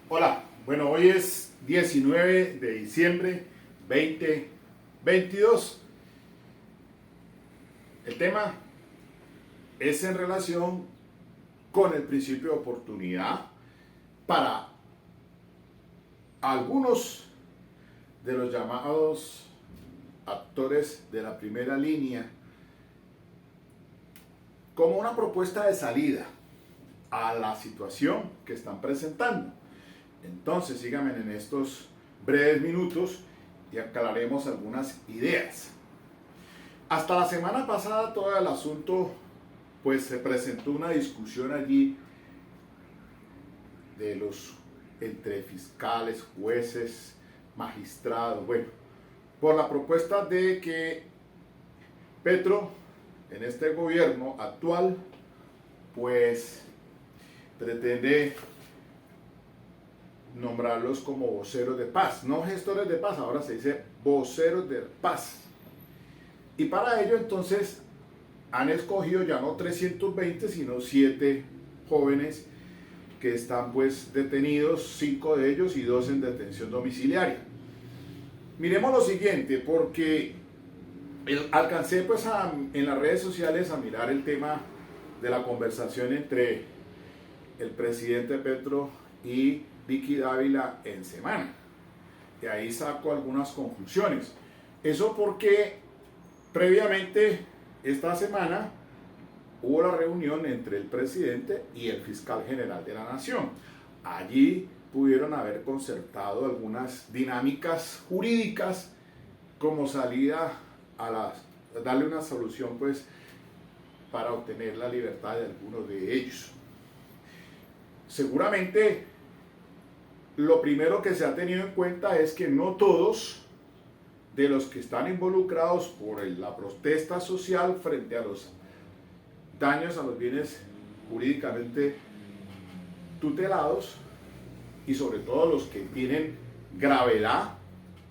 Hola, bueno, hoy es 19 de diciembre 2022. El tema es en relación con el principio de oportunidad para algunos de los llamados actores de la primera línea como una propuesta de salida a la situación que están presentando. Entonces, síganme en estos breves minutos y aclararemos algunas ideas. Hasta la semana pasada todo el asunto, pues se presentó una discusión allí de los entre fiscales, jueces, magistrados, bueno, por la propuesta de que Petro en este gobierno actual pues pretende nombrarlos como voceros de paz, no gestores de paz, ahora se dice voceros de paz. Y para ello entonces han escogido ya no 320, sino 7 jóvenes que están pues detenidos, 5 de ellos y 2 en detención domiciliaria. Miremos lo siguiente, porque alcancé pues en las redes sociales a mirar el tema de la conversación entre el presidente Petro y Vicky Dávila en semana. Y ahí saco algunas conclusiones. Eso porque previamente esta semana hubo la reunión entre el presidente y el fiscal general de la nación. Allí pudieron haber concertado algunas dinámicas jurídicas como salida a darle una solución pues para obtener la libertad de algunos de ellos. Seguramente lo primero que se ha tenido en cuenta es que no todos de los que están involucrados por la protesta social frente a los daños a los bienes jurídicamente tutelados y sobre todo los que tienen gravedad,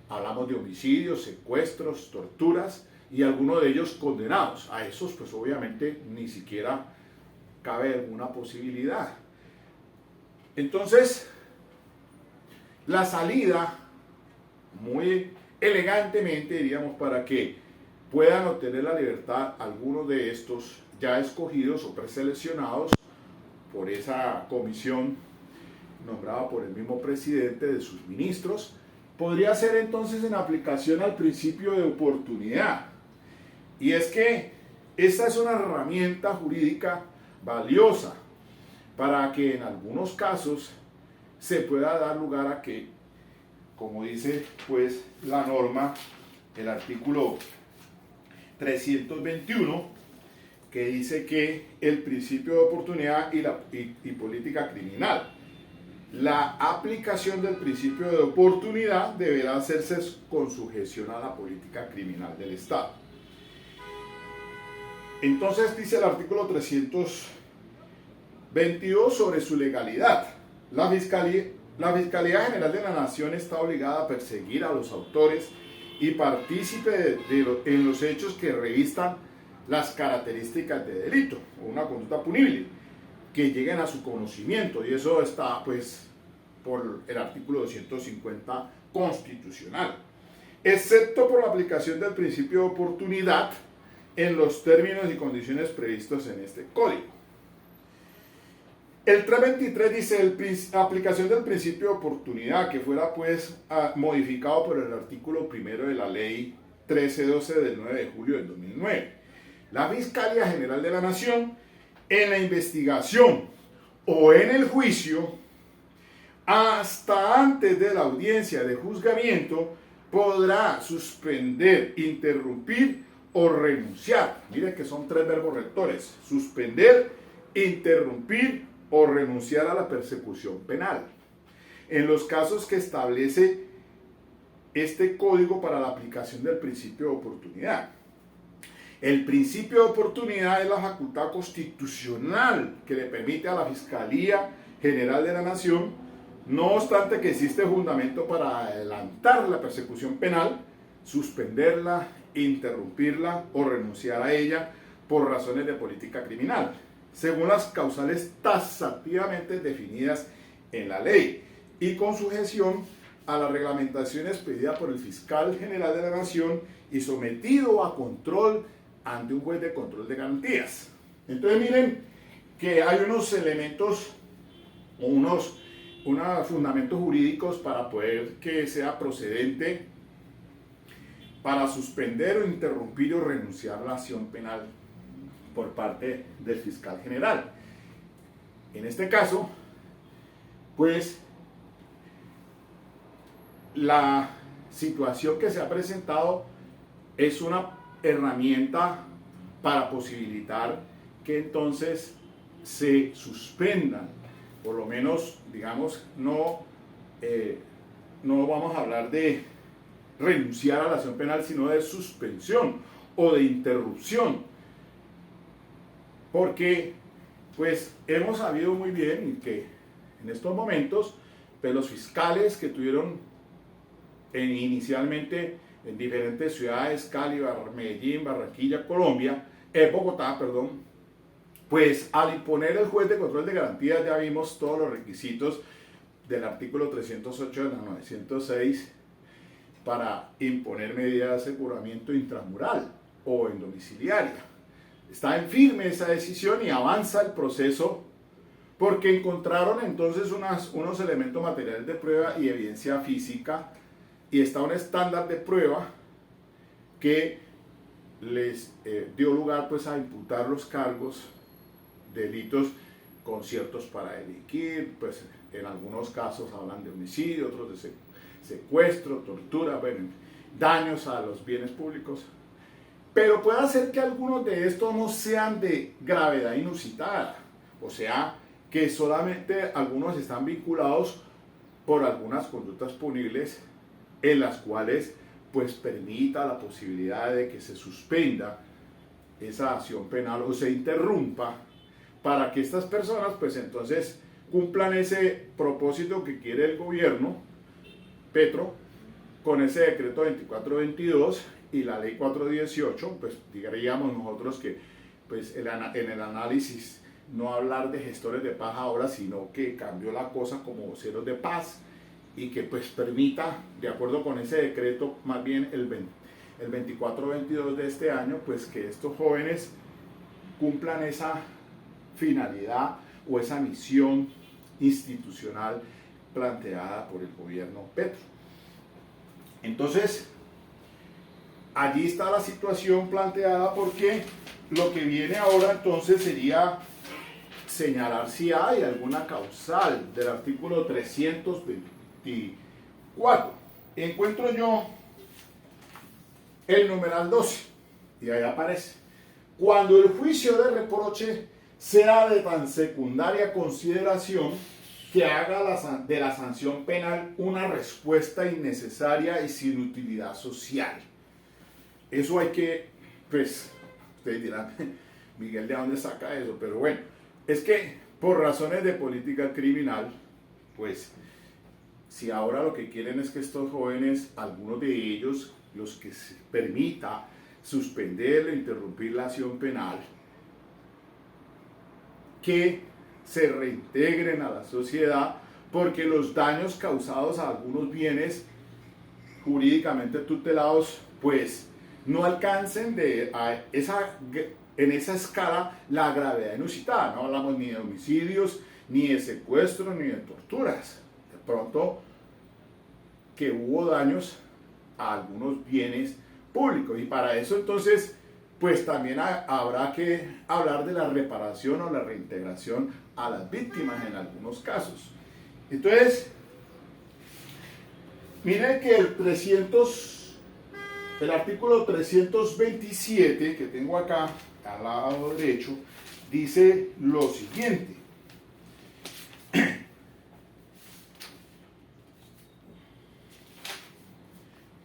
hablamos de homicidios, secuestros, torturas y algunos de ellos condenados. A esos pues obviamente ni siquiera cabe alguna posibilidad. Entonces, la salida, muy elegantemente diríamos, para que puedan obtener la libertad algunos de estos ya escogidos o preseleccionados por esa comisión nombrada por el mismo presidente de sus ministros, podría ser entonces en aplicación al principio de oportunidad. Y es que esta es una herramienta jurídica valiosa para que en algunos casos se pueda dar lugar a que, como dice pues la norma, el artículo 321, que dice que el principio de oportunidad y política criminal. La aplicación del principio de oportunidad deberá hacerse con sujeción a la política criminal del Estado. Entonces dice el artículo 322 sobre su legalidad. La Fiscalía General de la Nación está obligada a perseguir a los autores y partícipes en los hechos que revistan las características de delito o una conducta punible que lleguen a su conocimiento, y eso está pues por el artículo 250 constitucional, excepto por la aplicación del principio de oportunidad en los términos y condiciones previstos en este código. El 323 dice aplicación del principio de oportunidad que fuera pues modificado por el artículo primero de la ley 1312 del 9 de julio del 2009. La Fiscalía General de la Nación en la investigación o en el juicio hasta antes de la audiencia de juzgamiento podrá suspender, interrumpir o renunciar. Mire que son 3 verbos rectores: suspender, interrumpir o renunciar a la persecución penal, en los casos que establece este código para la aplicación del principio de oportunidad. El principio de oportunidad es la facultad constitucional que le permite a la Fiscalía General de la Nación, no obstante que existe fundamento para adelantar la persecución penal, suspenderla, interrumpirla o renunciar a ella por razones de política criminal, según las causales taxativamente definidas en la ley. y con sujeción a las reglamentaciones pedidas por el fiscal general de la Nación y sometido a control ante un juez de control de garantías. Entonces miren que hay unos elementos o unos fundamentos jurídicos para poder que sea procedente para suspender o interrumpir o renunciar a la acción penal por parte del fiscal general. En este caso, pues, la situación que se ha presentado es una herramienta para posibilitar que entonces se suspendan, por lo menos, digamos, no vamos a hablar de renunciar a la acción penal, sino de suspensión o de interrupción, porque pues hemos sabido muy bien que en estos momentos pues, los fiscales que tuvieron inicialmente en diferentes ciudades, Cali, Medellín, Barranquilla, Colombia, Bogotá, perdón, pues al imponer el juez de control de garantías ya vimos todos los requisitos del artículo 308 de la 906 para imponer medidas de aseguramiento intramural o en domiciliaria. Está en firme esa decisión y avanza el proceso porque encontraron entonces unos elementos materiales de prueba y evidencia física y está un estándar de prueba que les dio lugar pues a imputar los cargos, delitos conciertos para delinquir, pues en algunos casos hablan de homicidio, otros de secuestro, tortura, bueno, daños a los bienes públicos. Pero puede ser que algunos de estos no sean de gravedad inusitada, o sea, que solamente algunos están vinculados por algunas conductas punibles en las cuales pues permita la posibilidad de que se suspenda esa acción penal o se interrumpa para que estas personas pues entonces cumplan ese propósito que quiere el gobierno Petro con ese decreto 2422 y la ley 418, pues diríamos nosotros que pues en el análisis no hablar de gestores de paz ahora, sino que cambió la cosa como voceros de paz y que pues permita, de acuerdo con ese decreto, más bien el 2422 de este año, pues que estos jóvenes cumplan esa finalidad o esa misión institucional planteada por el gobierno Petro. Entonces, allí está la situación planteada porque lo que viene ahora entonces sería señalar si hay alguna causal del artículo 324. Encuentro yo el numeral 12 y ahí aparece: cuando el juicio de reproche sea de tan secundaria consideración que haga de la sanción penal una respuesta innecesaria y sin utilidad social. Eso hay que, pues, ustedes dirán, Miguel, ¿de dónde saca eso? Pero bueno, es que por razones de política criminal, pues, si ahora lo que quieren es que estos jóvenes, algunos de ellos, los que se permita suspender o interrumpir la acción penal, que se reintegren a la sociedad, porque los daños causados a algunos bienes jurídicamente tutelados, pues, no alcancen en esa escala la gravedad inusitada. No hablamos ni de homicidios, ni de secuestros, ni de torturas. De pronto que hubo daños a algunos bienes públicos y para eso entonces pues también habrá que hablar de la reparación o la reintegración a las víctimas en algunos casos. Entonces, miren que el artículo 327 que tengo acá al lado derecho dice lo siguiente: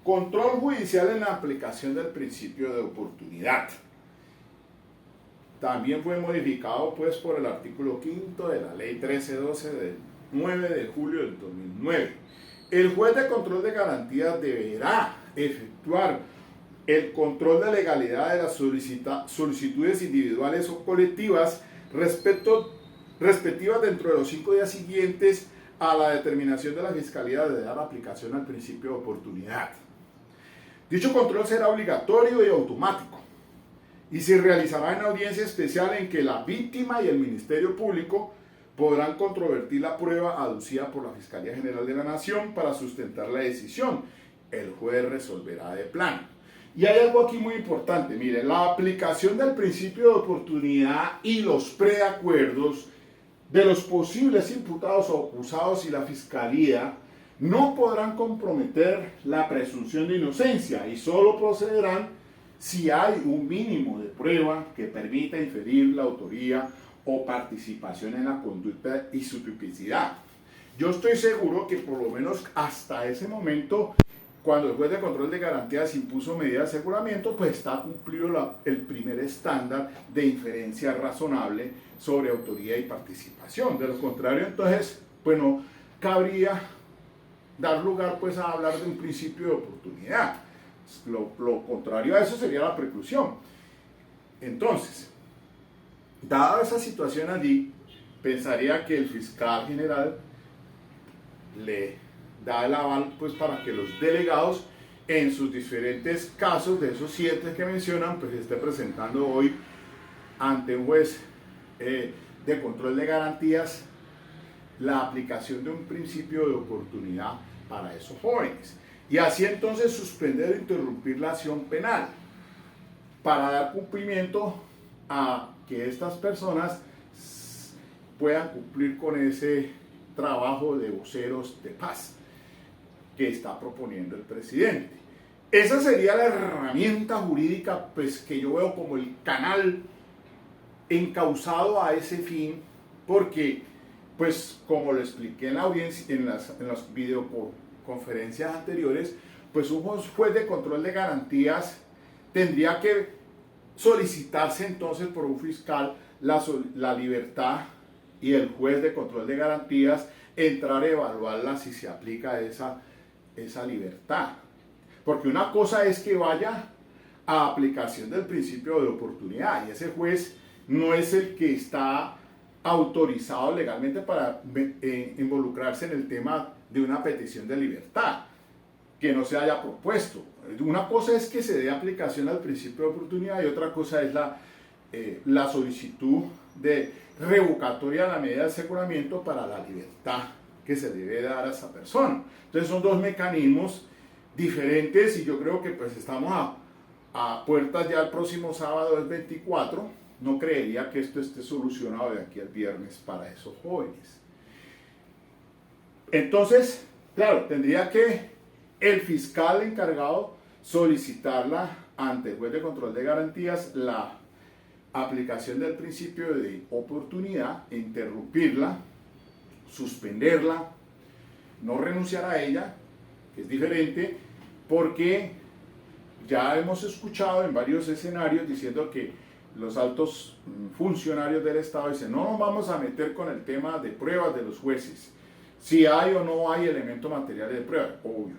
control judicial en la aplicación del principio de oportunidad. También fue modificado pues por el artículo 5 de la ley 1312 del 9 de julio del 2009. El juez de control de garantías deberá efectuar el control de legalidad de las solicitudes individuales o colectivas respectivas dentro de los 5 días siguientes a la determinación de la Fiscalía de dar aplicación al principio de oportunidad. Dicho control será obligatorio y automático y se realizará en audiencia especial en que la víctima y el Ministerio Público podrán controvertir la prueba aducida por la Fiscalía General de la Nación para sustentar la decisión. El juez resolverá de plano. Y hay algo aquí muy importante, mire, la aplicación del principio de oportunidad y los preacuerdos de los posibles imputados o acusados y la Fiscalía no podrán comprometer la presunción de inocencia y solo procederán si hay un mínimo de prueba que permita inferir la autoría o participación en la conducta y su tipicidad. Yo estoy seguro que por lo menos hasta ese momento, cuando el juez de control de garantías impuso medidas de aseguramiento, pues está cumplido el primer estándar de inferencia razonable sobre autoría y participación. De lo contrario, entonces, pues no cabría dar lugar pues a hablar de un principio de oportunidad. Lo contrario a eso sería la preclusión. Entonces, dada esa situación allí, pensaría que el fiscal general le da el aval pues para que los delegados en sus diferentes casos de esos 7 que mencionan pues esté presentando hoy ante un juez de control de garantías la aplicación de un principio de oportunidad para esos jóvenes y así entonces suspender o interrumpir la acción penal para dar cumplimiento a que estas personas puedan cumplir con ese trabajo de voceros de paz que está proponiendo el presidente. Esa sería la herramienta jurídica pues, que yo veo como el canal encauzado a ese fin, porque, pues, como lo expliqué en la audiencia, en las videoconferencias anteriores, pues un juez de control de garantías tendría que solicitarse entonces por un fiscal la libertad y el juez de control de garantías entrar a evaluarla si se aplica esa libertad. Porque una cosa es que vaya a aplicación del principio de oportunidad y ese juez no es el que está autorizado legalmente para involucrarse en el tema de una petición de libertad que no se haya propuesto. Una cosa es que se dé aplicación al principio de oportunidad y otra cosa es la solicitud de revocatoria de la medida de aseguramiento para la libertad que se debe dar a esa persona. Entonces son 2 mecanismos diferentes y yo creo que pues estamos a puertas ya el próximo sábado, el 24. No creería que esto esté solucionado de aquí al viernes para esos jóvenes. Entonces, claro, tendría que el fiscal encargado solicitarla ante el juez de control de garantías la aplicación del principio de oportunidad, interrumpirla, suspenderla, no renunciar a ella, que es diferente, porque ya hemos escuchado en varios escenarios diciendo que los altos funcionarios del Estado dicen no nos vamos a meter con el tema de pruebas de los jueces, si hay o no hay elementos materiales de prueba, obvio,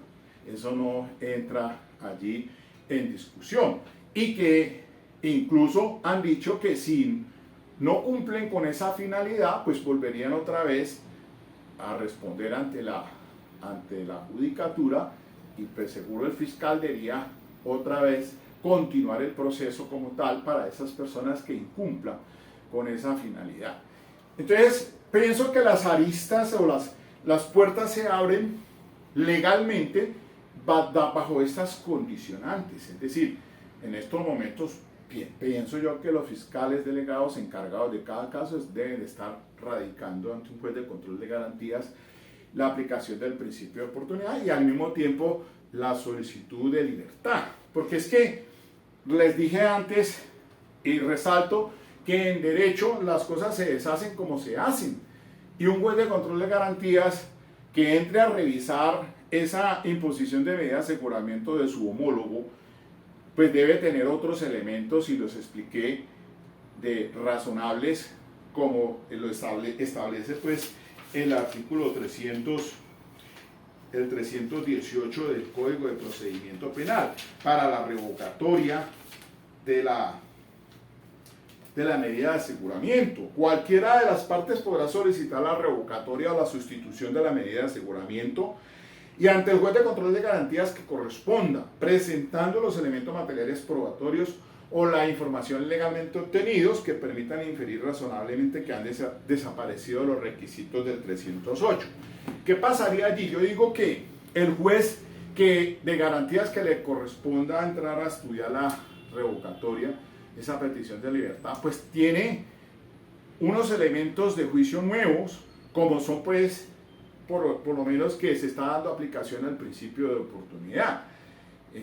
eso no entra allí en discusión, y que incluso han dicho que si no cumplen con esa finalidad, pues volverían otra vez a responder ante la judicatura y pues seguro el fiscal debería otra vez continuar el proceso como tal para esas personas que incumplan con esa finalidad. Entonces, pienso que las aristas o las puertas se abren legalmente bajo estas condicionantes. Es decir, en estos momentos pienso yo que los fiscales delegados encargados de cada caso deben estar radicando ante un juez de control de garantías la aplicación del principio de oportunidad y al mismo tiempo la solicitud de libertad. Porque es que les dije antes y resalto que en derecho las cosas se deshacen como se hacen y un juez de control de garantías que entre a revisar esa imposición de medida de aseguramiento de su homólogo pues debe tener otros elementos y los expliqué de razonables como lo establece pues el artículo 318 del Código de Procedimiento Penal para la revocatoria de la de la medida de aseguramiento. Cualquiera de las partes podrá solicitar la revocatoria o la sustitución de la medida de aseguramiento y ante el juez de control de garantías que corresponda, presentando los elementos materiales probatorios o la información legalmente obtenidos que permitan inferir razonablemente que han desaparecido los requisitos del 308. ¿Qué pasaría allí? Yo digo que el juez de garantías que le corresponda entrar a estudiar la revocatoria, esa petición de libertad, pues tiene unos elementos de juicio nuevos, como son pues por lo menos que se está dando aplicación al principio de oportunidad,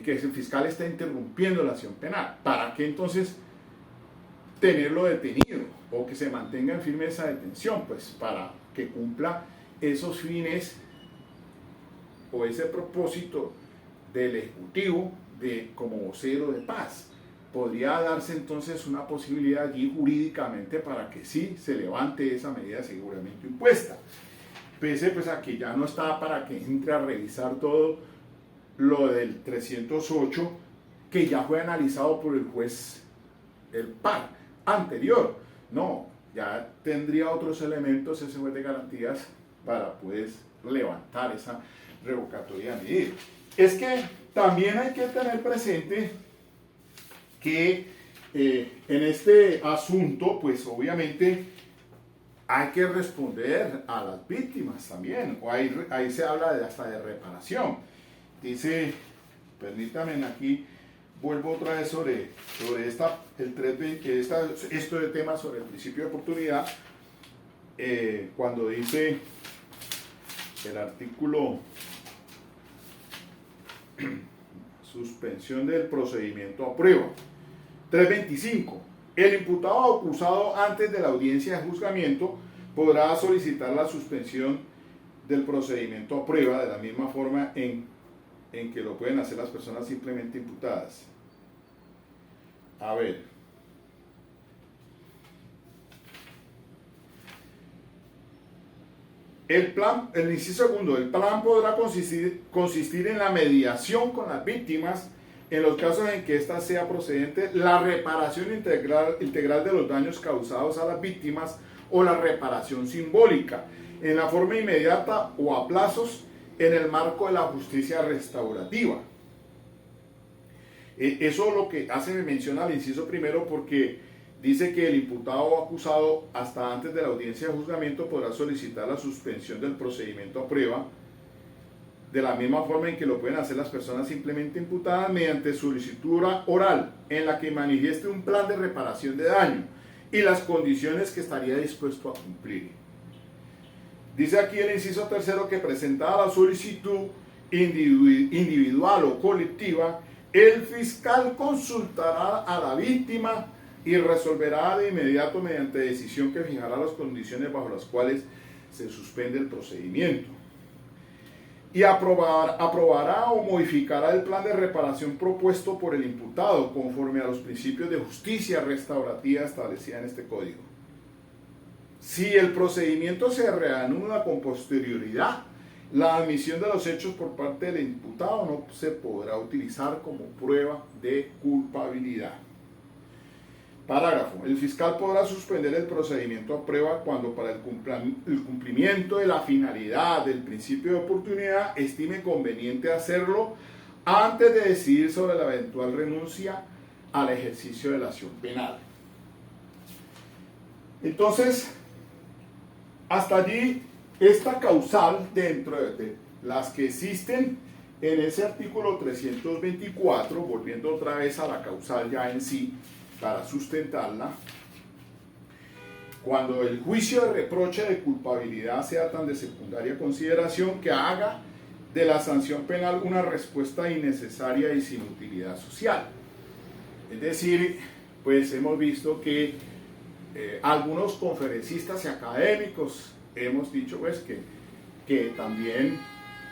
que el fiscal está interrumpiendo la acción penal. ¿Para qué entonces tenerlo detenido o que se mantenga en firme esa detención? Pues para que cumpla esos fines o ese propósito del Ejecutivo como vocero de paz. Podría darse entonces una posibilidad allí jurídicamente para que sí se levante esa medida de aseguramiento impuesta. Pese pues a que ya no está para que entre a revisar todo lo del 308 que ya fue analizado por el juez, el par anterior. No, ya tendría otros elementos ese juez de garantías para pues levantar esa revocatoria de medida. Es que también hay que tener presente que en este asunto pues obviamente hay que responder a las víctimas también, o ahí se habla hasta de reparación. Dice, permítanme aquí, vuelvo otra vez sobre esto de tema sobre el principio de oportunidad, cuando dice el artículo suspensión del procedimiento a prueba. 325. El imputado o acusado antes de la audiencia de juzgamiento podrá solicitar la suspensión del procedimiento a prueba de la misma forma en que lo pueden hacer las personas simplemente imputadas. A ver. El inciso segundo, el plan podrá consistir en la mediación con las víctimas en los casos en que ésta sea procedente, la reparación integral de los daños causados a las víctimas o la reparación simbólica, en la forma inmediata o a plazos en el marco de la justicia restaurativa. Eso es lo que hace mención al inciso primero, porque dice que el imputado o acusado hasta antes de la audiencia de juzgamiento podrá solicitar la suspensión del procedimiento a prueba de la misma forma en que lo pueden hacer las personas simplemente imputadas mediante solicitud oral en la que manifieste un plan de reparación de daño y las condiciones que estaría dispuesto a cumplir. Dice aquí el inciso tercero que presentada la solicitud individual o colectiva, el fiscal consultará a la víctima y resolverá de inmediato mediante decisión que fijará las condiciones bajo las cuales se suspende el procedimiento. Y aprobará o modificará el plan de reparación propuesto por el imputado conforme a los principios de justicia restaurativa establecida en este código. Si el procedimiento se reanuda con posterioridad, la admisión de los hechos por parte del imputado no se podrá utilizar como prueba de culpabilidad. Parágrafo. El fiscal podrá suspender el procedimiento a prueba cuando para el cumplimiento de la finalidad del principio de oportunidad estime conveniente hacerlo antes de decidir sobre la eventual renuncia al ejercicio de la acción penal. Entonces, hasta allí esta causal dentro de las que existen en ese artículo 324, volviendo otra vez a la causal ya en sí, para sustentarla, cuando el juicio de reproche de culpabilidad sea tan de secundaria consideración que haga de la sanción penal una respuesta innecesaria y sin utilidad social. Es decir, pues hemos visto que algunos conferencistas y académicos hemos dicho pues que también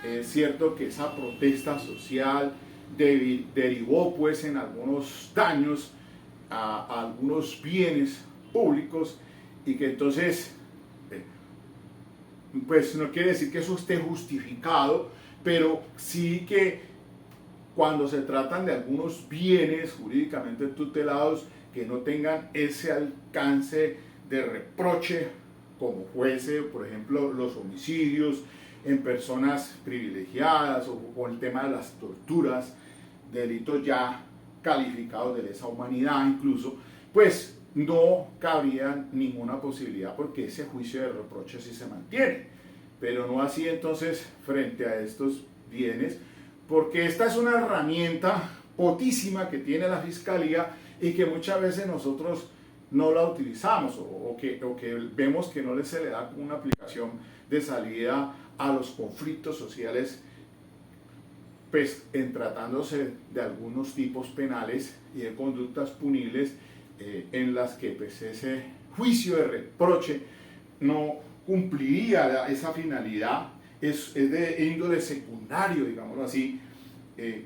es cierto que esa protesta social derivó pues en algunos daños a algunos bienes públicos y que entonces pues no quiere decir que eso esté justificado, pero sí que cuando se tratan de algunos bienes jurídicamente tutelados que no tengan ese alcance de reproche como fuese, por ejemplo, los homicidios en personas privilegiadas o el tema de las torturas, delitos ya calificados de lesa humanidad incluso, pues no cabría ninguna posibilidad porque ese juicio de reproche sí se mantiene. Pero no así entonces frente a estos bienes, porque esta es una herramienta potísima que tiene la Fiscalía y que muchas veces nosotros no la utilizamos o que vemos que no se le da una aplicación de salida a los conflictos sociales, pues en tratándose de algunos tipos penales y de conductas punibles en las que pues ese juicio de reproche no cumpliría esa finalidad, es de índole secundario, digámoslo así,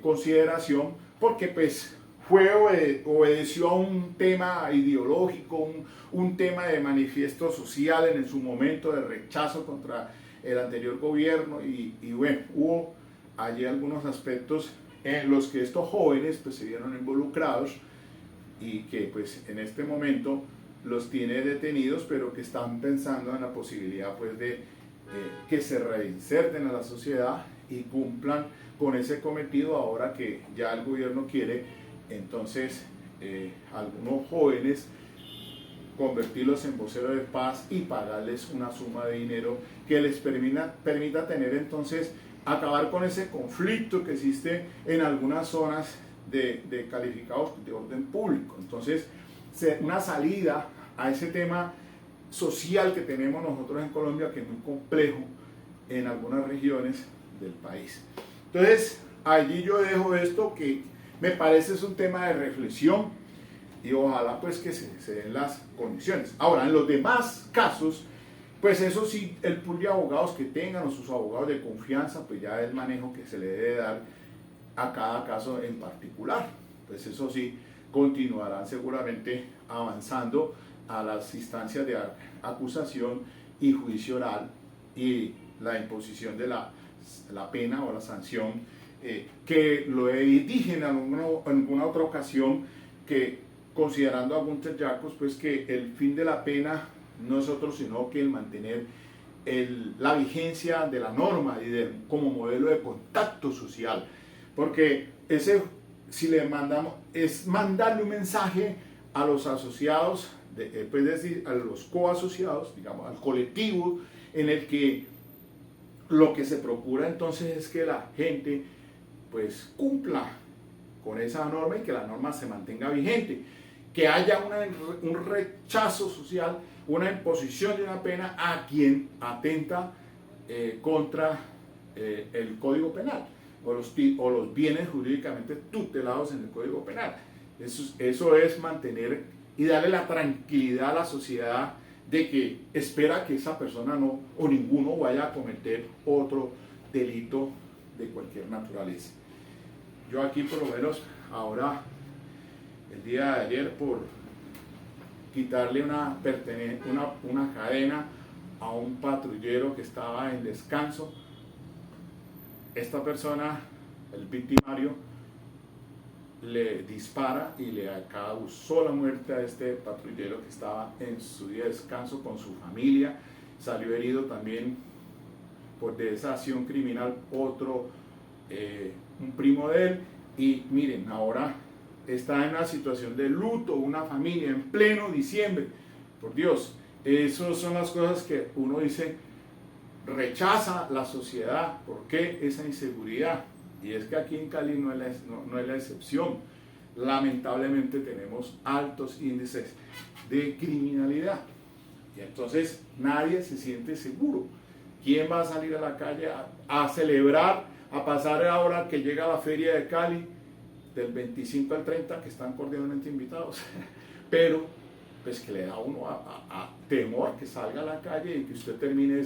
consideración, porque pues obedeció a un tema ideológico, un tema de manifiesto social en su momento de rechazo contra el anterior gobierno y bueno, hubo allí algunos aspectos en los que estos jóvenes pues se vieron involucrados y que pues en este momento los tiene detenidos, pero que están pensando en la posibilidad pues de que se reinserten a la sociedad y cumplan con ese cometido ahora que ya el gobierno quiere entonces algunos jóvenes convertirlos en voceros de paz y pagarles una suma de dinero que les permita tener entonces acabar con ese conflicto que existe en algunas zonas de calificados de orden público. Entonces, una salida a ese tema social que tenemos nosotros en Colombia, que es muy complejo en algunas regiones del país. Entonces, allí yo dejo esto que me parece es un tema de reflexión y ojalá pues que se den las condiciones. Ahora, en los demás casos, pues eso sí, el pool de abogados que tengan o sus abogados de confianza, pues ya el manejo que se le debe dar a cada caso en particular. Pues eso sí, continuarán seguramente avanzando a las instancias de acusación y juicio oral y la imposición de la pena o la sanción, que lo dije en alguna otra ocasión, que considerando a Gunther Jacobs, pues que el fin de la pena no es otro sino que el mantener la vigencia de la norma y como modelo de contacto social, porque si le mandamos, es mandarle un mensaje a los asociados, es decir, a los coasociados, digamos, al colectivo, en el que lo que se procura entonces es que la gente pues cumpla con esa norma y que la norma se mantenga vigente, que haya un rechazo social, una imposición de una pena a quien atenta contra el Código Penal o los bienes jurídicamente tutelados en el Código Penal. Eso es mantener y darle la tranquilidad a la sociedad de que espera que esa persona no o ninguno vaya a cometer otro delito de cualquier naturaleza. Yo aquí por lo menos ahora, el día de ayer, por quitarle una cadena a un patrullero que estaba en descanso, esta persona, el victimario, le dispara y le causó la muerte a este patrullero que estaba en su día de descanso con su familia. Salió herido también por esa acción criminal un primo de él, y miren, ahora está en una situación de luto, una familia en pleno diciembre. Por Dios, esas son las cosas que uno dice, rechaza la sociedad. ¿Por qué esa inseguridad? Y es que aquí en Cali no es la excepción. Lamentablemente tenemos altos índices de criminalidad y entonces nadie se siente seguro. ¿Quién va a salir a la calle a celebrar, a pasar ahora que llega la feria de Cali del 25 al 30, que están cordialmente invitados? Pero pues que le da a uno a temor que salga a la calle y que usted termine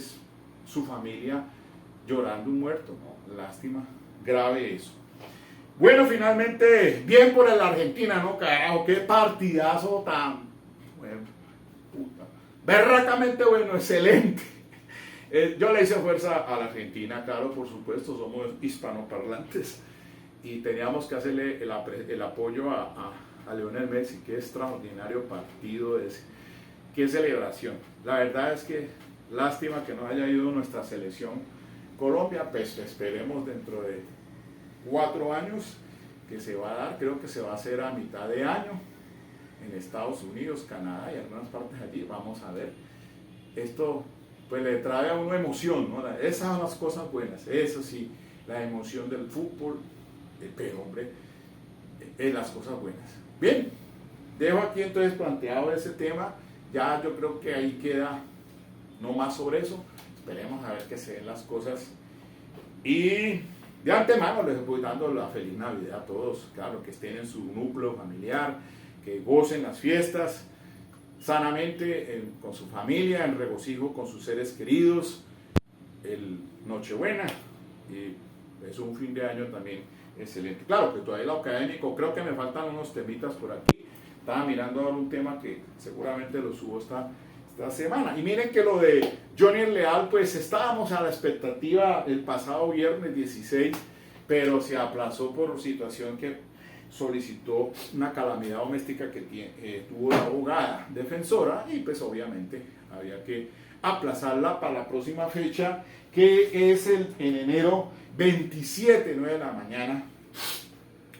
su familia llorando un muerto, ¿no? Lástima, grave eso. Bueno, finalmente, bien por la Argentina, ¿no? Carajo, qué partidazo tan bueno, puta, berracamente bueno, excelente. Yo le hice fuerza a la Argentina, claro, por supuesto, somos hispanoparlantes y teníamos que hacerle el apoyo a Lionel Messi, qué extraordinario partido ese, qué celebración. La verdad es que lástima que no haya ido nuestra selección Colombia, pues esperemos dentro de 4 años que se va a dar, creo que se va a hacer a mitad de año en Estados Unidos, Canadá y algunas partes allí, vamos a ver. Esto pues le trae a uno emoción, ¿no? Esas son las cosas buenas, eso sí, la emoción del fútbol, pero hombre, las cosas buenas. Bien, dejo aquí entonces planteado ese tema, ya yo creo que ahí queda no más sobre eso, esperemos a ver que se den las cosas y de antemano les voy dando la feliz Navidad a todos, claro, que estén en su núcleo familiar, que gocen las fiestas sanamente con su familia, en regocijo con sus seres queridos, el Nochebuena y es un fin de año también excelente. Claro que todavía lo académico, creo que me faltan unos temitas por aquí, estaba mirando ahora un tema que seguramente lo subo esta semana. Y miren que lo de Johnny Leal, pues estábamos a la expectativa el pasado viernes 16, pero se aplazó por situación que solicitó una calamidad doméstica que tuvo la abogada defensora y pues obviamente había que aplazarla para la próxima fecha, que es en enero 27, 9 de la mañana.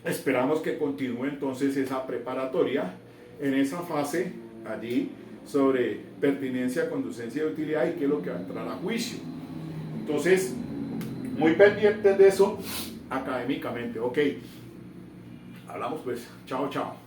Esperamos que continúe entonces esa preparatoria en esa fase allí sobre pertinencia, conducencia y utilidad y qué es lo que va a entrar a juicio. Entonces, muy pendientes de eso académicamente. Ok, hablamos pues, chao, chao.